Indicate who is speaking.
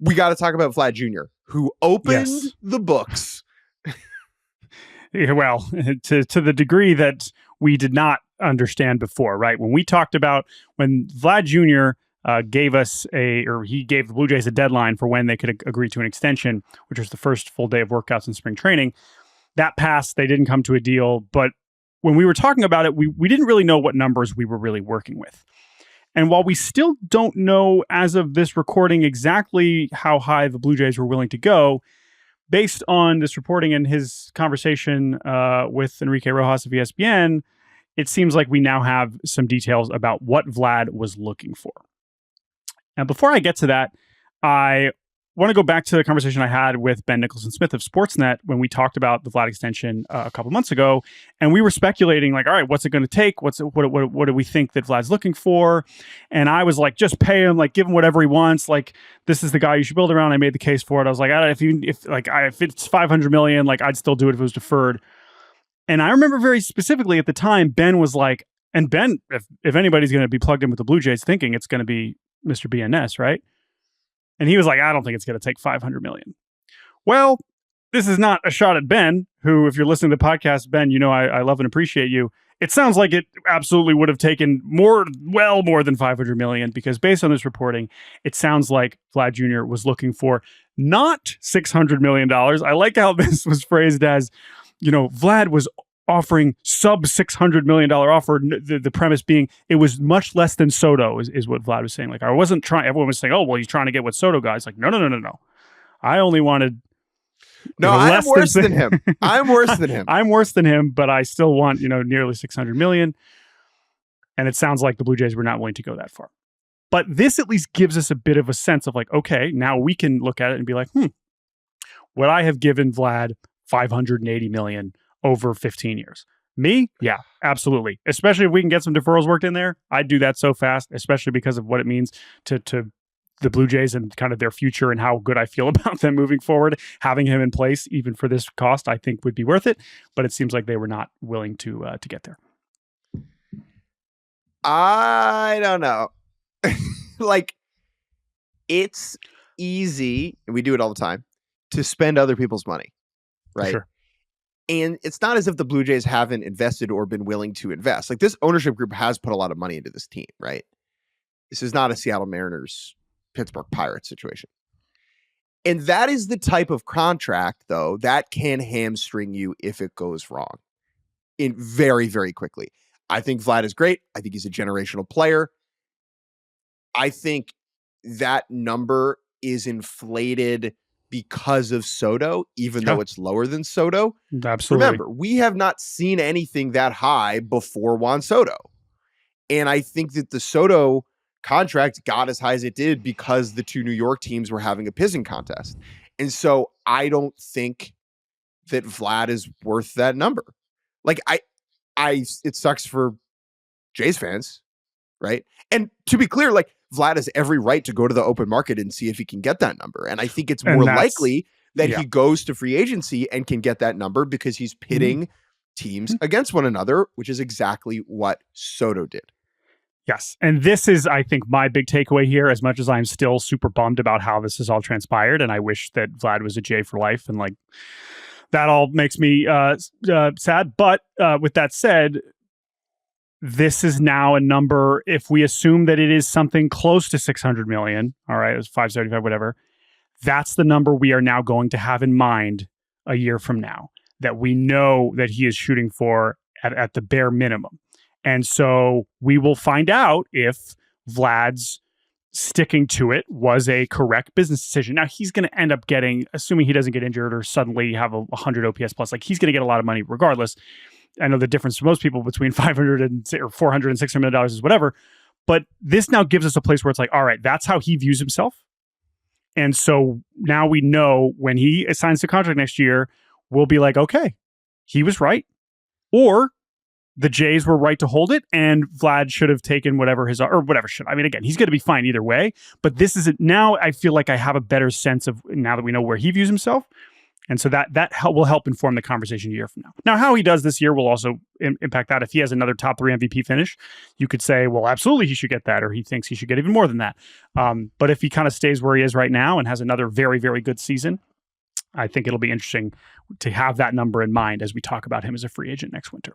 Speaker 1: we got to talk about Vlad Jr., who opened the books.
Speaker 2: Well, to the degree that we did not understand before, right? When Vlad Jr. Gave the Blue Jays a deadline for when they could agree to an extension, which was the first full day of workouts in spring training. That passed. They didn't come to a deal. But when we were talking about it, we didn't really know what numbers we were really working with. And while we still don't know as of this recording exactly how high the Blue Jays were willing to go, based on this reporting and his conversation with Enrique Rojas of ESPN, it seems like we now have some details about what Vlad was looking for. Now, before I get to that, I want to go back to the conversation I had with Ben Nicholson-Smith of Sportsnet when we talked about the Vlad extension a couple months ago, and we were speculating, like, all right, what's it going to take? What do we think that Vlad's looking for? And I was like, just pay him, like, give him whatever he wants. Like, this is the guy you should build around. I made the case for it. I was like, if it's $500 million, like, I'd still do it if it was deferred. And I remember very specifically at the time, Ben was like, and Ben, if anybody's going to be plugged in with the Blue Jays, thinking it's going to be Mr. BNS, right? And he was like, I don't think it's going to take $500 million. Well, this is not a shot at Ben, who, if you're listening to the podcast, Ben, you know I love and appreciate you. It sounds like it absolutely would have taken more than $500 million, because based on this reporting, it sounds like Vlad Jr. was looking for not $600 million. I like how this was phrased as, Vlad was offering sub $600 million offer. The premise being it was much less than Soto is what Vlad was saying. Like, I wasn't trying, everyone was saying, oh, well, he's trying to get what Soto got. It's like, no. I only wanted.
Speaker 1: No, I'm worse than him. I'm worse than him.
Speaker 2: I'm worse than him, but I still want, nearly $600 million. And it sounds like the Blue Jays were not willing to go that far. But this at least gives us a bit of a sense of like, okay, now we can look at it and be like, would I have given Vlad $580 million over 15 years? Me? Yeah, absolutely. Especially if we can get some deferrals worked in there. I'd do that so fast, especially because of what it means to the Blue Jays and kind of their future and how good I feel about them moving forward. Having him in place, even for this cost, I think would be worth it. But it seems like they were not willing to get there.
Speaker 1: I don't know. Like, it's easy, and we do it all the time, to spend other people's money, right?
Speaker 2: Sure.
Speaker 1: And it's not as if the Blue Jays haven't invested or been willing to invest. Like, this ownership group has put a lot of money into this team, right? This is not a Seattle Mariners, Pittsburgh Pirates situation. And that is the type of contract, though, that can hamstring you if it goes wrong in very, very quickly. I think Vlad is great. I think he's a generational player. I think that number is inflated because of Soto, even though it's lower than Soto.
Speaker 2: Absolutely.
Speaker 1: Remember, we have not seen anything that high before Juan Soto. And I think that the Soto contract got as high as it did because the two New York teams were having a pissing contest. And so I don't think that Vlad is worth that number. Like, it sucks for Jays fans, right? And to be clear, like, Vlad has every right to go to the open market and see if he can get that number. And I think it's more likely that he goes to free agency and can get that number because he's pitting teams against one another, which is exactly what Soto did.
Speaker 2: Yes. And this is, I think, my big takeaway here, as much as I'm still super bummed about how this has all transpired. And I wish that Vlad was a Jay for life. And like, that all makes me sad. But with that said, this is now a number, if we assume that it is something close to 600 million, all right, it was 575, whatever, that's the number we are now going to have in mind a year from now, that we know that he is shooting for at the bare minimum. And so we will find out if Vlad's sticking to it was a correct business decision. Now, he's going to end up getting, assuming he doesn't get injured or suddenly have a 100 OPS plus, like, he's going to get a lot of money regardless. I know the difference for most people between 500 and or 400 and $600 million is whatever, but this now gives us a place where it's like, all right, that's how he views himself. And so now we know when he signs the contract next year, we'll be like, okay, he was right. Or the Jays were right to hold it, and Vlad should have taken whatever should. I mean, again, he's going to be fine either way, but this is it. Now I feel like I have a better sense of, now that we know where he views himself, And so that will help inform the conversation a year from now. Now, how he does this year will also impact that. If he has another top 3 MVP finish, you could say, well, absolutely he should get that, or he thinks he should get even more than that. But if he kind of stays where he is right now and has another very, very good season, I think it'll be interesting to have that number in mind as we talk about him as a free agent next winter.